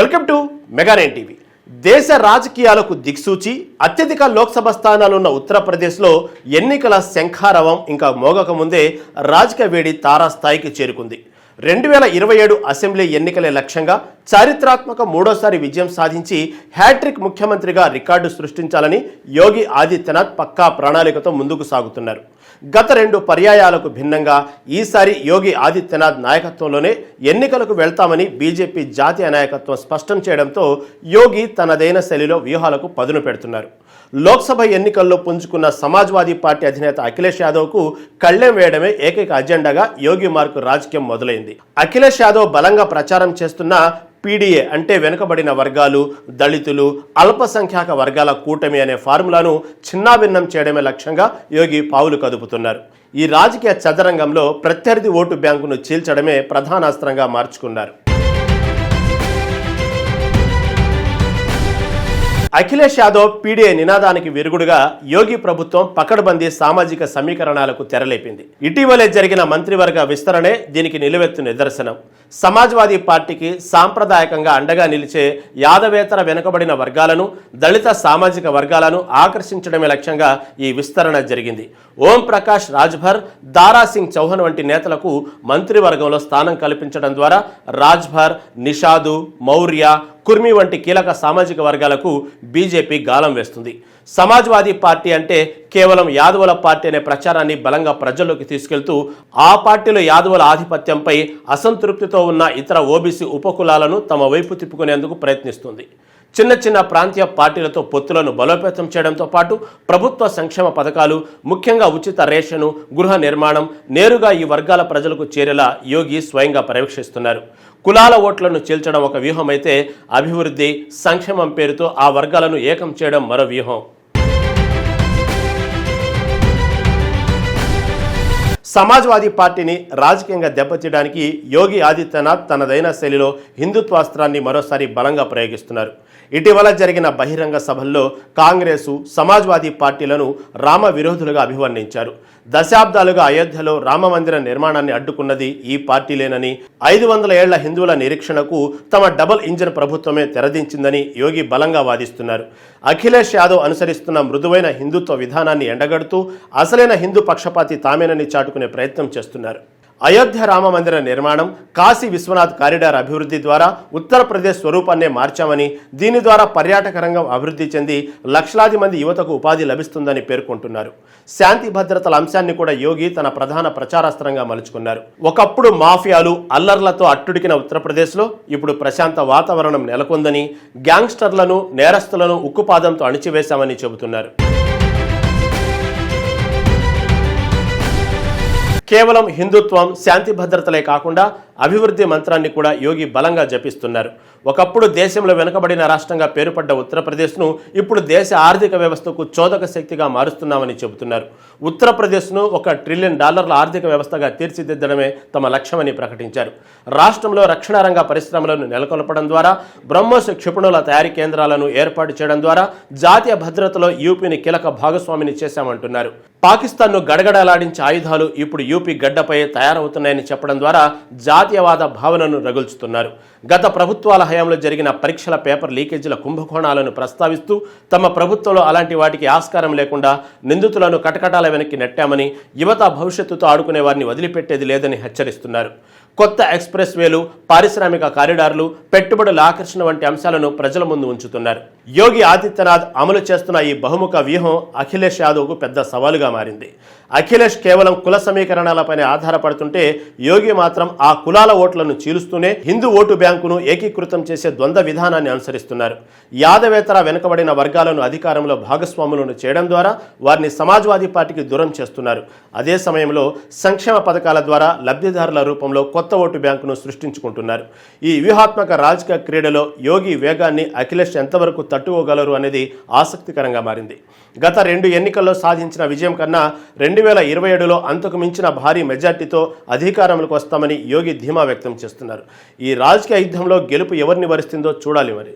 Welcome to మెగా9 TV. దేశ రాజకీయాలకు దిక్సూచి అత్యధిక లోక్సభ స్థానాలున్న ఉత్తరప్రదేశ్లో ఎన్నికల శంఖారవం ఇంకా మోగక ముందే రాజకీయ వేడి తారాస్థాయికి చేరుకుంది. 2027 అసెంబ్లీ ఎన్నికలే లక్ష్యంగా చారిత్రాత్మక మూడోసారి విజయం సాధించి హ్యాట్రిక్ ముఖ్యమంత్రిగా రికార్డు సృష్టించాలని యోగి ఆదిత్యనాథ్ పక్కా ప్రణాళికతో ముందుకు సాగుతున్నారు. గత 2 పర్యాయాలకు భిన్నంగా ఈసారి యోగి ఆదిత్యనాథ్ నాయకత్వంలోనే ఎన్నికలకు వెళ్తామని బీజేపీ జాతీయ నాయకత్వం స్పష్టం చేయడంతో యోగి తనదైన శైలిలో వ్యూహాలకు పదును పెడుతున్నారు. లోక్సభ ఎన్నికల్లో పుంజుకున్న సమాజ్వాదీ పార్టీ అధినేత అఖిలేష్ యాదవ్కు కళ్లెం వేయడమే ఏకైక అజెండాగా యోగి మార్కు రాజకీయం మొదలైంది. అఖిలేష్ యాదవ్ బలంగా ప్రచారం చేస్తున్న పీడీఏ అంటే వెనుకబడిన వర్గాలు, దళితులు, అల్పసంఖ్యాక వర్గాల కూటమి అనే ఫార్ములాను చిన్నాభిన్నం చేయడమే లక్ష్యంగా యోగి పావులు కదుపుతున్నారు. ఈ రాజకీయ చదరంగంలో ప్రత్యర్థి ఓటు బ్యాంకును చీల్చడమే ప్రధానాస్త్రంగా మార్చుకున్నారు. అఖిలేష్ యాదవ్ పీడీఏ నినాదానికి విరుగుడుగా యోగి ప్రభుత్వం పకడ్బందీ సామాజిక సమీకరణాలకు తెరలేపింది. ఇటీవలే జరిగిన మంత్రివర్గ విస్తరణే దీనికి నిలువెత్తు నిదర్శనం. సమాజ్వాదీ పార్టీకి సాంప్రదాయకంగా అండగా నిలిచే యాదవేతర వెనుకబడిన వర్గాలను, దళిత సామాజిక వర్గాలను ఆకర్షించడమే లక్ష్యంగా ఈ విస్తరణ జరిగింది. ఓం ప్రకాష్ రాజ్భర్, దారా సింగ్ చౌహాన్ వంటి నేతలకు మంత్రివర్గంలో స్థానం కల్పించడం ద్వారా రాజ్భర్, నిషాదు, మౌర్య, కుర్మి వంటి కీలక సామాజిక వర్గాలకు బీజేపీ గాలం వేస్తుంది. సమాజ్వాదీ పార్టీ అంటే కేవలం యాదవుల పార్టీ అనే ప్రచారాన్ని బలంగా ప్రజల్లోకి తీసుకెళ్తూ ఆ పార్టీలో యాదవుల ఆధిపత్యంపై అసంతృప్తితో ఉన్న ఇతర ఓబీసీ ఉపకులాలను తమ వైపు తిప్పుకునేందుకు ప్రయత్నిస్తుంది. చిన్న చిన్న ప్రాంతీయ పార్టీలతో పొత్తులను బలోపేతం చేయడంతో పాటు ప్రభుత్వ సంక్షేమ పథకాలు, ముఖ్యంగా ఉచిత రేషను, గృహ నిర్మాణం నేరుగా ఈ వర్గాల ప్రజలకు చేరేలా యోగి స్వయంగా పర్యవేక్షిస్తున్నారు. కులాల ఓట్లను చీల్చడం ఒక వ్యూహం అయితే అభివృద్ధి, సంక్షేమం పేరుతో ఆ వర్గాలను ఏకం చేయడం మరో వ్యూహం. సమాజ్వాదీ పార్టీని రాజకీయంగా దెబ్బతీయడానికి యోగి ఆదిత్యనాథ్ తనదైన శైలిలో హిందుత్వాస్త్రాన్ని మరోసారి బలంగా ప్రయోగిస్తున్నారు. ఇటీవల జరిగిన బహిరంగ సభల్లో కాంగ్రెసు, సమాజ్వాదీ పార్టీలను రామ విరోధులుగా అభివర్ణించారు. దశాబ్దాలుగా అయోధ్యలో రామమందిర నిర్మాణాన్ని అడ్డుకున్నది ఈ పార్టీలేనని, 500 ఏళ్ల హిందువుల నిరీక్షణకు తమ డబుల్ ఇంజిన్ ప్రభుత్వమే తెరదించిందని యోగి బలంగా వాదిస్తున్నారు. అఖిలేష్ యాదవ్ అనుసరిస్తున్న మృదువైన హిందుత్వ విధానాన్ని ఎండగడుతూ అసలైన హిందూ పక్షపాతి తామేనని చాటుకునే ప్రయత్నం చేస్తున్నారు. అయోధ్య రామ మందిర నిర్మాణం, కాశీ విశ్వనాథ్ కారిడార్ అభివృద్ధి ద్వారా ఉత్తరప్రదేశ్ స్వరూపాన్నే మార్చామని, దీని ద్వారా పర్యాటక రంగం అభివృద్ధి చెంది లక్షలాది మంది యువతకు ఉపాధి లభిస్తుందని పేర్కొంటున్నారు. శాంతి భద్రతల అంశాన్ని కూడా యోగి తన ప్రధాన ప్రచారాస్త్రంగా మలుచుకున్నారు. ఒకప్పుడు మాఫియాలు, అల్లర్లతో అట్టుడికిన ఉత్తరప్రదేశ్లో ఇప్పుడు ప్రశాంత వాతావరణం నెలకొందని, గ్యాంగ్స్టర్లను, నేరస్తులను ఉక్కుపాదంతో అణిచివేశామని చెబుతున్నారు. కేవలం హిందుత్వం, శాంతి భద్రతలే కాకుండా అభివృద్ధి మంత్రాన్ని కూడా యోగి బలంగా జపిస్తున్నారు. ఒకప్పుడు దేశంలో వెనుకబడిన రాష్ట్రంగా పేరుపడ్డ ఉత్తరప్రదేశ్ను ఇప్పుడు దేశ ఆర్థిక వ్యవస్థకు చోదక శక్తిగా మారుస్తున్నామని చెబుతున్నారు. ఉత్తరప్రదేశ్ను $1 ట్రిలియన్ ఆర్థిక వ్యవస్థగా తీర్చిదిద్దడమే తమ లక్ష్యమని ప్రకటించారు. రాష్ట్రంలో రక్షణ రంగ పరిశ్రమలను నెలకొల్పడం ద్వారా, బ్రహ్మోస్ క్షిపణుల తయారీ కేంద్రాలను ఏర్పాటు చేయడం ద్వారా జాతీయ భద్రతలో యూపీని కీలక భాగస్వామిని చేశామంటున్నారు. పాకిస్తాన్ను గడగడలాడించే ఆయుధాలు ఇప్పుడు యూపీ గడ్డపై తయారవుతున్నాయని చెప్పడం ద్వారా జాతీయవాద భావనను రగుల్చుతున్నారు. గత ప్రభుత్వాల హయాంలో జరిగిన పరీక్షల పేపర్ లీకేజీల కుంభకోణాలను ప్రస్తావిస్తూ తమ ప్రభుత్వంలో అలాంటి వాటికి ఆస్కారం లేకుండా నిందితులను కటకటాల వెనక్కి నెట్టామని, యువత భవిష్యత్తుతో ఆడుకునే వారిని వదిలిపెట్టేది లేదని హెచ్చరిస్తున్నారు. కొత్త ఎక్స్ప్రెస్ వేలు, పారిశ్రామిక కారిడార్లు, పెట్టుబడుల ఆకర్షణ వంటి అంశాలను ప్రజల ముందు ఉంచుతున్నారు. యోగి ఆదిత్యనాథ్ అమలు చేస్తున్న ఈ బహుముఖ వ్యూహం అఖిలేష్ యాదవ్కు పెద్ద సవాలుగా మారింది. అఖిలేష్ కేవలం కుల సమీకరణాలపైనే ఆధారపడుతుంటే యోగి మాత్రం ఆ కులాల ఓట్లను చీలుస్తూనే హిందూ ఓటు బ్యాంకును ఏకీకృతం చేసే ద్వంద్వ విధానాన్ని అనుసరిస్తున్నారు. యాదవేతర వెనుకబడిన వర్గాలను అధికారంలో భాగస్వాములను చేయడం ద్వారా వారిని సమాజ్వాదీ పార్టీకి దూరం చేస్తున్నారు. అదే సమయంలో సంక్షేమ పథకాల ద్వారా లబ్ధిదారుల రూపంలో కొత్త ఓటు బ్యాంకును సృష్టించుకుంటున్నారు. ఈ వ్యూహాత్మక రాజకీయ క్రీడలో యోగి వేగాన్ని అఖిలేష్ ఎంతవరకు తట్టుకోగలరు అనేది ఆసక్తికరంగా మారింది. గత 2 ఎన్నికల్లో సాధించిన విజయం కన్నా 2027లో అంతకు మించిన భారీ మెజార్టీతో అధికారంలోకి వస్తామని యోగి ధీమా వ్యక్తం చేస్తున్నారు. ఈ రాజకీయ యుద్ధంలో గెలుపు ఎవరిని వరిస్తుందో చూడాలి మరి.